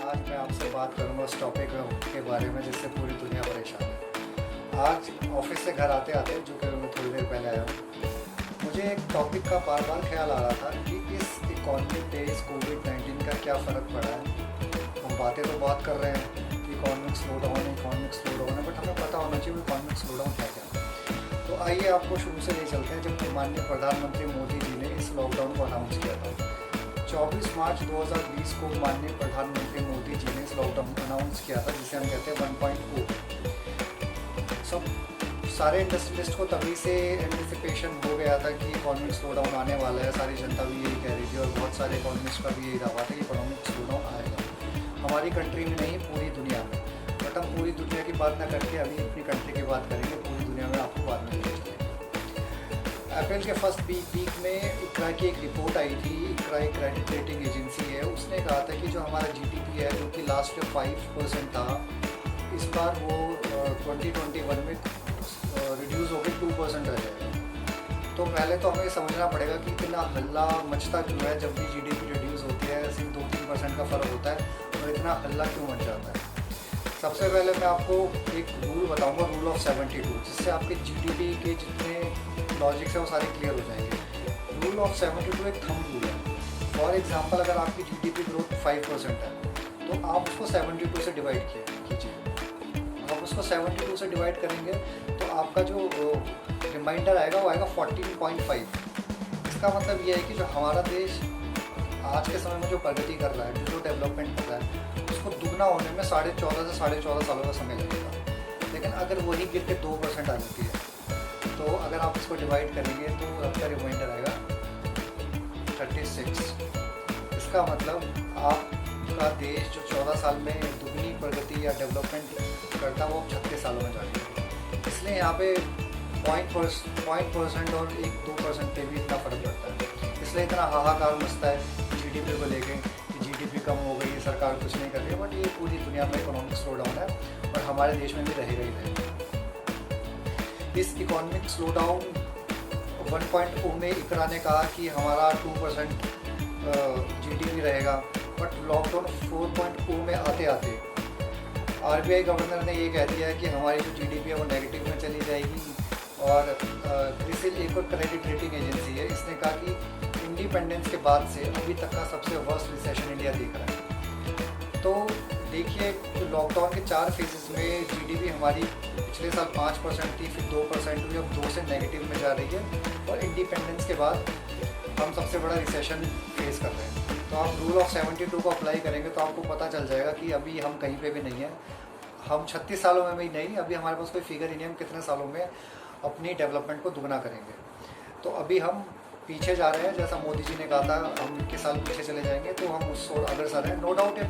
आज मैं आपसे बात करूंगा उस टॉपिक के बारे में जिससे पूरी दुनिया परेशान है। आज ऑफिस से घर आते आते, जो कि मैं थोड़ी देर पहले आया हूँ, मुझे एक टॉपिक का बार बार ख्याल आ रहा था कि इस इकॉनमी पे इस कोविड-19 का क्या फ़र्क पड़ा है। हम बातें तो बहुत कर रहे हैं कि इकॉनमिक स्लो डाउन है, बट हमें पता होना चाहिए वो इकॉनमिक स्लो डाउन है क्या। तो आइए आपको शुरू से ले चलते हैं जब माननीय प्रधानमंत्री मोदी जी ने इस लॉकडाउन को अनाउंस किया था। 24 मार्च 2020 को माननीय प्रधानमंत्री मोदी जी ने इस लॉकडाउन अनाउंस किया था, जिसे हम कहते हैं 1.0। सब सारे इंडस्ट्रियलिस्ट को तभी से एंटिसिपेशन हो गया था कि इकोनॉमिक स्लो डाउन आने वाला है। सारी जनता भी यही कह रही थी और बहुत सारे इकोनॉमिस्ट का भी यही दावा था कि इकोनॉमिक स्लो डाउन आएगा, हमारी कंट्री में नहीं पूरी दुनिया में। बट हम पूरी दुनिया की बात ना करके अभी अपनी कंट्री की बात करेंगे। पूरी दुनिया में आपको बाद में लेके चलेंगे। अप्रैल के फर्स्ट वीक में इकरा की एक रिपोर्ट आई थी। इकरा एक क्रेडिट रेटिंग एजेंसी है, उसने कहा था कि जो हमारा जीडीपी है, जो कि लास्ट ईयर 5% था, इस बार वो 2021 में रिड्यूस होकर 2% रह जाएगा। तो पहले तो हमें समझना पड़ेगा कि इतना हल्ला मचता क्यों है जब भी जीडीपी रिड्यूस होती है, सिर्फ 2-3% का फ़र्क होता है, और इतना हल्ला क्यों मच जाता है। सबसे पहले मैं आपको एक रूल बताऊंगा, रूल ऑफ 72, जिससे आपके जीडीपी के जितने लॉजिक्स हैं वो सारे क्लियर हो जाएंगे। रूल ऑफ 72 एक थंब रूल है। फॉर एग्जांपल, अगर आपकी जीडीपी ग्रोथ 5% है तो आप उसको 72 से डिवाइड कीजिए। आप उसको 72 से डिवाइड करेंगे तो आपका जो रिमाइंडर आएगा वो आएगा 14.5। इसका मतलब ये है कि जो हमारा देश आज के समय में जो प्रगति कर रहा है, जो डेवलपमेंट कर रहा है, उसको दुगना होने में 14.5 से 14.5 सालों का समय लगेगा। लेकिन अगर वही गिर के 2% आ जाती है, तो अगर आप इसको डिवाइड करेंगे तो आपका रिमाइंडर आएगा 36। इसका मतलब आपका देश जो 14 साल में दुगनी प्रगति या डेवलपमेंट करता है, वो 36 सालों में जाएगा। इसलिए यहाँ पे पॉइंट परसेंट और 1-2% पे भी इतना फ़र्क पड़ता है। इसलिए इतना हाहाकार मचता है जीडीपी को लेके कि जीडीपी कम हो गई, सरकार कुछ नहीं कर रही है। बट ये पूरी दुनिया में इकोनॉमिक स्लो डाउन है और हमारे देश में भी रहेगा ही रहेगा। इस इकोनॉमिक स्लो डाउन 1.0 में इकरा ने कहा कि हमारा 2% जीडीपी रहेगा, बट लॉकडाउन 4.0 में आते आते आरबीआई गवर्नर ने ये कह दिया कि हमारी जो जीडीपी है वो नेगेटिव में चली जाएगी। और क्रिसिल एक और क्रेडिट रेटिंग एजेंसी है, इसने कहा कि इंडिपेंडेंस के बाद से अभी तक का सबसे वर्स्ट रिसेशन इंडिया देख रहा है। तो देखिए, लॉकडाउन के 4 फेजेस में जीडीपी हमारी पिछले साल 5% थी, फिर 2% हुई, अब 2 से नेगेटिव में जा रही है। और इंडिपेंडेंस के बाद हम सबसे बड़ा रिसेशन फेस कर रहे हैं। तो आप रूल ऑफ 72 को अप्लाई करेंगे तो आपको पता चल जाएगा कि अभी हम कहीं पे भी नहीं हैं। हम 36 सालों में भी नहीं, अभी हमारे पास कोई फिगर ही नहीं, हम कितने सालों में अपनी डेवलपमेंट को दुगना करेंगे। तो अभी हम पीछे जा रहे हैं, जैसा मोदी जी ने कहा था हम 21 साल पीछे चले जाएंगे, तो हम उस ओर अग्रसर हैं। नो डाउट ये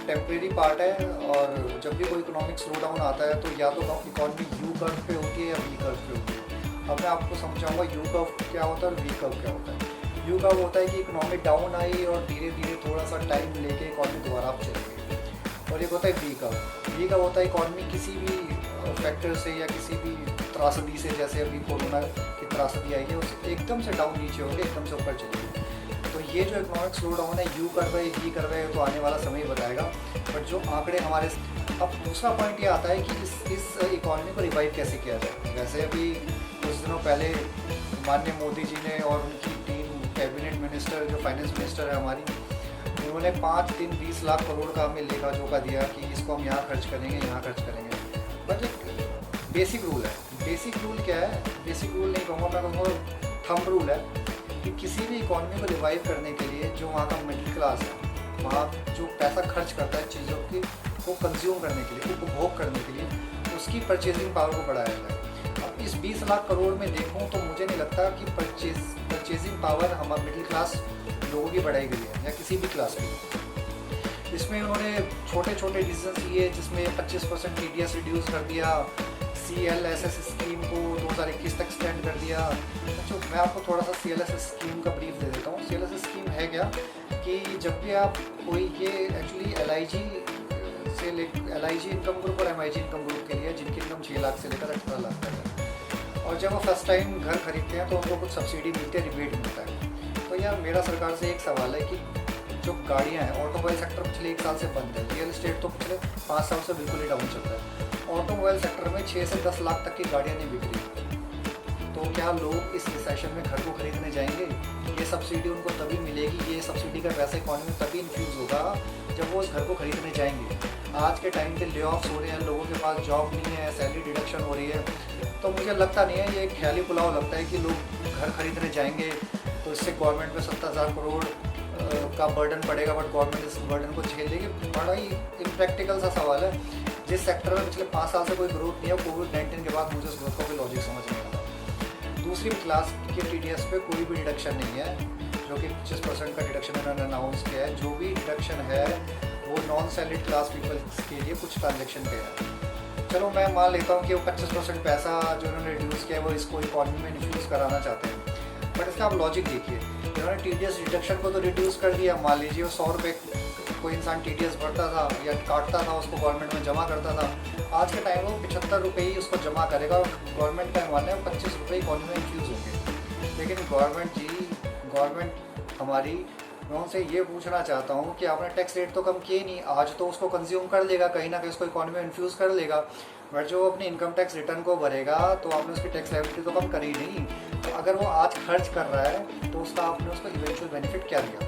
टेम्परेरी पार्ट है। और जब भी कोई इकोनॉमिक स्लो डाउन आता है तो या तो इकॉनमी यू कर्व पे होती है या वी कर्व पे होती है। अब मैं आपको समझाऊंगा यू कर्व क्या होता है और वी कर्व क्या होता है। यू कर्व होता है कि इकोनॉमी डाउन आई और धीरे धीरे थोड़ा सा टाइम लेके इकॉनमी दोबारा आप चली गई। और एक होता है वी कर्व। वी कर्व होता है इकॉनमी किसी भी फैक्टर से या किसी भी त्रासदी से, जैसे अभी कोरोना की त्रासदी आई है, उससे एकदम से डाउन नीचे होंगे, एकदम से ऊपर चलेंगे। तो ये जो इकोनॉमिक स्लो डाउन है, यू कर रहे वी कर रहे, तो आने वाला समय बताएगा। बट जो आंकड़े हमारे, अब दूसरा पॉइंट ये आता है कि इस इकॉनमी को रिवाइव कैसे किया जाए। वैसे अभी कुछ दिनों पहले माननीय मोदी जी ने और उनकी टीम, कैबिनेट मिनिस्टर, जो फाइनेंस मिनिस्टर है हमारी, उन्होंने 5 दिन 20 लाख करोड़ का हमें लेखा जोखा दिया कि इसको हम यहाँ खर्च करेंगे, यहाँ खर्च करेंगे। बट एक बेसिक रूल है। बेसिक रूल क्या है? बेसिक रूल नहीं कहूँगा, मैं कहूँगा थंब रूल है कि किसी भी इकॉनमी को रिवाइव करने के लिए जो वहाँ का मिडिल क्लास है, वहाँ जो पैसा खर्च करता है चीज़ों की को कंज्यूम करने के लिए, उपभोग करने के लिए, उसकी परचेजिंग पावर को बढ़ाया जाए। अब इस 20 लाख करोड़ में देखूँ तो मुझे नहीं लगता कि परचेजिंग पावर हमारे मिडिल क्लास लोगों की बढ़ाई गई है या किसी भी क्लास की। इसमें उन्होंने छोटे छोटे डिसीजन लिए, जिसमें 25% TDS रिड्यूस कर दिया, CLSS स्कीम को 2021 तक एक्सटेंड कर दिया। तो मैं आपको थोड़ा सा CLSS स्कीम का ब्रीफ दे देता हूँ। CLSS स्कीम है क्या कि जब भी आप कोई, ये एक्चुअली LIG इनकम ग्रुप और MIG इनकम ग्रुप के लिए, जिनकी इनकम 6 लाख से लेकर 18 लाख तक है, और जब वो फर्स्ट टाइम घर खरीदते हैं तो उनको कुछ सब्सिडी मिलती है, रिबेट मिलता है। तो यार मेरा सरकार से एक सवाल है कि जो गाड़ियाँ हैं, ऑटोमोबाइल सेक्टर पिछले 1 साल से बंद है, रियल इस्टेट तो पिछले 5 साल से बिल्कुल ही डाउन चल रहा है। ऑटोमोबाइल सेक्टर में 6 से 10 लाख तक की गाड़ियाँ नहीं बिक रही। तो क्या लोग इस रिसेशन में घर को खरीदने जाएंगे? ये सब्सिडी उनको तभी मिलेगी, ये सब्सिडी का पैसा इकॉनमी में तभी इन्फ्यूज़ होगा जब वो उस घर को खरीदने जाएंगे। आज के टाइम पे ले ऑफ्स हो रहे हैं, लोगों के पास जॉब नहीं है, सैलरी डिडक्शन हो रही है, तो मुझे लगता नहीं है, ये एक ख्याली पुलाव लगता है कि लोग घर खरीदने जाएंगे तो इससे गवर्नमेंट पे 70,000 करोड़ का बर्डन पड़ेगा, बट गवर्नमेंट इस बर्डन को झेल लेगी। बड़ा ही इम्प्रैक्टिकल सा सवाल है। जिस सेक्टर में पिछले 5 साल से कोई ग्रोथ नहीं है, कोविड-19 के बाद मुझे उस ग्रोथ का कोई लॉजिक समझ नहीं आता। दूसरी क्लास के TDS पे कोई भी डिडक्शन नहीं है, जो कि 25% का डिडक्शन इन्होंने अनाउंस किया है। जो भी डिडक्शन है वो नॉन सैलरीड क्लास पीपल्स के लिए कुछ ट्रांजेक्शन पे है। चलो मैं मान लेता हूँ कि वो 25% पैसा जो इन्होंने रिड्यूस किया है वो इसको इकॉनमी में इन्फ्यूज़ कराना चाहते हैं, बट इसका आप लॉजिक देखिए। इन्होंने TDS डिडक्शन को तो रिड्यूस कर दिया। मान लीजिए 100 रुपये कोई इंसान TDS भरता था या काटता था, उसको गवर्नमेंट में जमा करता था, आज के टाइम वो 75 रुपये ही उसको जमा करेगा और गवर्नमेंट का मानना है 25 रुपये इकॉनमी में इन्फ्यूज़ होंगे। लेकिन गवर्नमेंट हमारी, मैं उनसे ये पूछना चाहता हूँ कि आपने टैक्स रेट तो कम किए नहीं, आज तो उसको कंज्यूम कर लेगा, कहीं ना कहीं उसको इकॉनमी में इन्फ्यूज़ कर लेगा, बट जो अपनी इनकम टैक्स रिटर्न को भरेगा तो आपने उसकी टैक्स लायबिलिटी तो कम करी नहीं। तो अगर वो आज खर्च कर रहा है तो उसका आपने उसको इवेंचुअल बेनिफिट क्या दिया?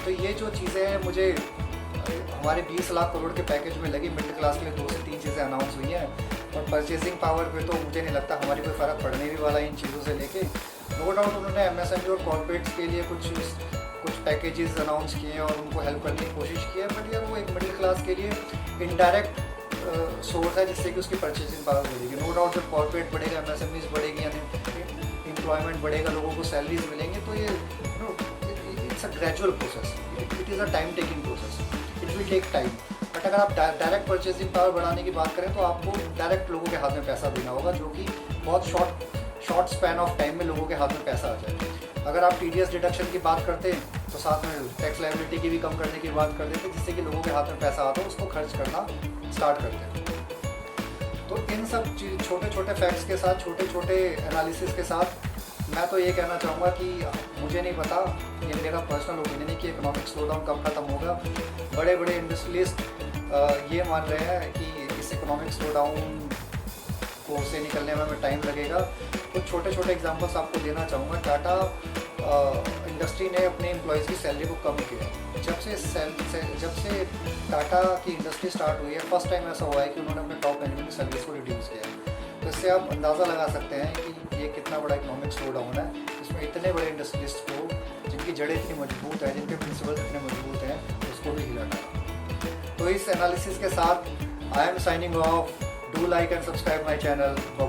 तो ये जो चीज़ें हैं मुझे हमारे 20 लाख करोड़ के पैकेज में लगी। मिडिल क्लास के लिए 2 से 3 चीज़ें अनाउंस हुई हैं, और परचेजिंग पावर पे तो मुझे नहीं लगता हमारी कोई फ़र्क पड़ने भी वाला है इन चीज़ों से लेके। नो डाउट उन्होंने MSME और कॉर्पोरेट्स के लिए कुछ पैकेजेस अनाउंस किए हैं और उनको हेल्प करने की कोशिश की है, बट यार वो एक मिडिल क्लास के लिए इनडायरेक्ट सोर्स है जिससे कि उसकी परचेजिंग पावर बढ़ेगी। नो डाउट जब कॉर्पोरेट बढ़ेगा, MSMEs बढ़ेगी, यानी एम्प्लॉयमेंट बढ़ेगा, लोगों को सैलरीज मिलेंगे, तो ये it's a gradual process, it is a time taking process, it will take time. But अगर आप डायरेक्ट परचेजिंग पावर बढ़ाने की बात करें तो आपको डायरेक्ट लोगों के हाथ में पैसा देना होगा, जो कि बहुत शॉर्ट स्पैन ऑफ टाइम में लोगों के हाथ में पैसा आ जाए। अगर आप TDS डिडक्शन की बात करते हैं तो साथ में टैक्स लायबिलिटी की भी कम करने की बात करते थे, जिससे कि लोगों के हाथ में पैसा आता है, उसको खर्च करना स्टार्ट करते हैं। तो इन सब छोटे छोटे फैक्ट्स के साथ, छोटे छोटे एनालिसिस के साथ मैं तो ये कहना चाहूँगा कि मुझे नहीं पता, ये मेरा पर्सनल ओपिनियन है कि इकोनॉमिक स्लोडाउन कब ख़त्म होगा। बड़े बड़े इंडस्ट्रियलिस्ट ये मान रहे हैं कि इस इकोनॉमिक स्लोडाउन को से निकलने में हमें टाइम लगेगा। कुछ छोटे छोटे एग्जांपल्स आपको देना चाहूँगा। टाटा इंडस्ट्री ने अपने एम्प्लॉयज़ की सैलरी को कम किया। जब से टाटा की इंडस्ट्री स्टार्ट हुई है, फर्स्ट टाइम ऐसा हुआ है कि उन्होंने अपने टॉप मैनेजमेंट की सैलरीज को रिड्यूस किया है। तो इससे आप अंदाज़ा लगा सकते हैं कि ये कितना बड़ा इकोनॉमिक स्लोडाउन है। इसमें इतने बड़े इंडस्ट्रियलिस्ट को, जिनकी जड़ें इतनी मजबूत हैं, जिनके प्रिंसिपल्स इतने मजबूत हैं, उसको भी हिला डाला। तो इस एनालिसिस के साथ I am signing off. Do like and subscribe my channel. Bye.